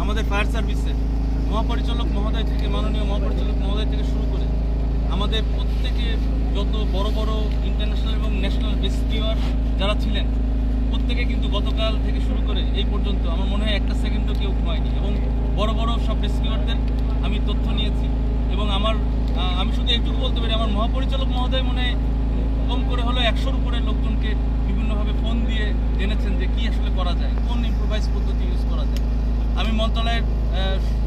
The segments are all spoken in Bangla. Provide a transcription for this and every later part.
আমাদের ফায়ার সার্ভিসের মহাপরিচালক মহোদয় থেকে, মাননীয় মহাপরিচালক মহোদয় থেকে শুরু করে আমাদের প্রত্যেকে যত বড় বড় ইন্টারন্যাশনাল এবং ন্যাশনাল রেস্কিউয়ার যারা ছিলেন, প্রত্যেকে কিন্তু গতকাল থেকে শুরু করে এই পর্যন্ত আমার মনে হয় একটা সেকেন্ডও কেউ ঘুমায়নি। এবং বড় বড় সব রেস্কিউয়ারদের আমি তথ্য নিয়েছি এবং আমি শুধু এইটুকু বলতে পারি, আমার মহাপরিচালক মহোদয় মনে হয় কম করে হলো 100-র উপরে লোকজনকে বিভিন্নভাবে ফোন দিয়ে জেনেছেন যে কী আসলে করা যায়, কোন ইম্প্রোভাইজ পদ্ধতি ইউজ করা যায়। আমি মন্ত্রণালয়ের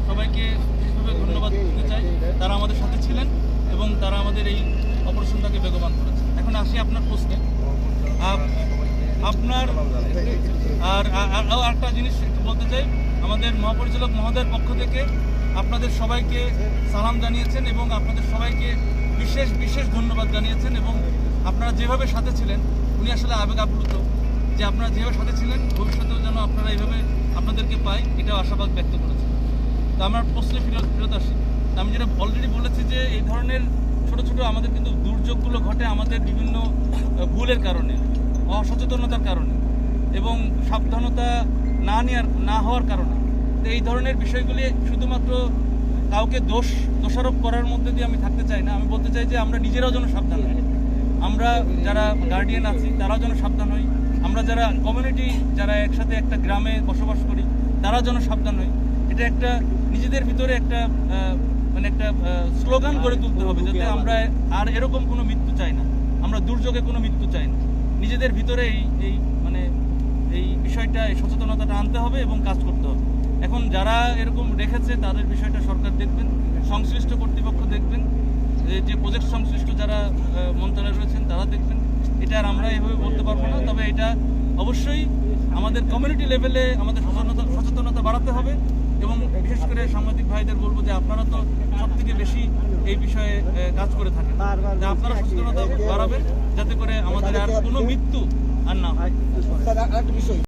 সবাইকে বিশেষভাবে ধন্যবাদ দিতে চাই, তারা আমাদের সাথে ছিলেন এবং তারা আমাদের এই অপারেশনটাকে বেগবান করেছে। এখন আসি আপনার প্রশ্নে। আপনার আর একটা জিনিস একটু বলতে চাই, আমাদের মহাপরিচালক মহোদয়ের পক্ষ থেকে আপনাদের সবাইকে সালাম জানিয়েছেন এবং আপনাদের সবাইকে বিশেষ বিশেষ ধন্যবাদ জানিয়েছেন এবং আপনারা যেভাবে সাথে ছিলেন, উনি আসলে আবেগ আপ্লুত যে আপনারা যেভাবে সাথে ছিলেন ভবিষ্যতেও যেন আপনারা এইভাবে আপনাদেরকে পাই, এটাও আশাবাদ ব্যক্ত করেছেন। তো আমার প্রশ্নে ফেরত আসি। আমি যেটা অলরেডি বলেছি যে এই ধরনের ছোট ছোট আমাদের কিন্তু দুর্যোগগুলো ঘটে আমাদের বিভিন্ন ভুলের কারণে, অসচেতনতার কারণে এবং সাবধানতা না হওয়ার কারণে। তো এই ধরনের বিষয়গুলি শুধুমাত্র কাউকে দোষারোপ করার মধ্যে দিয়ে আমি থাকতে চাই না। আমি বলতে চাই যে আমরা নিজেরাও যেন সাবধান হই, আমরা যারা গার্ডিয়ান আছি তারাও যেন সাবধান হই, আমরা যারা কমিউনিটি যারা একসাথে একটা গ্রামে বসবাস করি তারাও যেন সাবধান হই। এটা একটা নিজেদের ভিতরে একটা একটা স্লোগান গড়ে তুলতে হবে, যাতে আমরা আর এরকম কোনো মৃত্যু চাই না, আমরা দুর্যোগে কোনো মৃত্যু চাই না। নিজেদের ভিতরে এই বিষয়টা, এই সচেতনতাটা আনতে হবে এবং কাজ করতে হবে। এখন যারা এরকম রেখেছে তাদের বিষয়টা সরকার দেখবেন, সংশ্লিষ্ট কর্তৃপক্ষ দেখবেন, যে প্রজেক্ট সংশ্লিষ্ট যারা মন্ত্রণালয়ে রয়েছেন তারা দেখবেন। এটা আর আমরা এইভাবে বলতে পারবো না, তবে এটা অবশ্যই আমাদের কমিউনিটি লেভেলে আমাদের সচেতনতা বাড়াতে হবে এবং বিশেষ করে সাংবাদিক ভাইদের বলবো যে আপনারা তো সব থেকে বেশি এই বিষয়ে কাজ করে থাকেন, আপনারা সচেতনতা বাড়াবেন যাতে করে আমাদের আর কোনো মৃত্যু আর না হয়।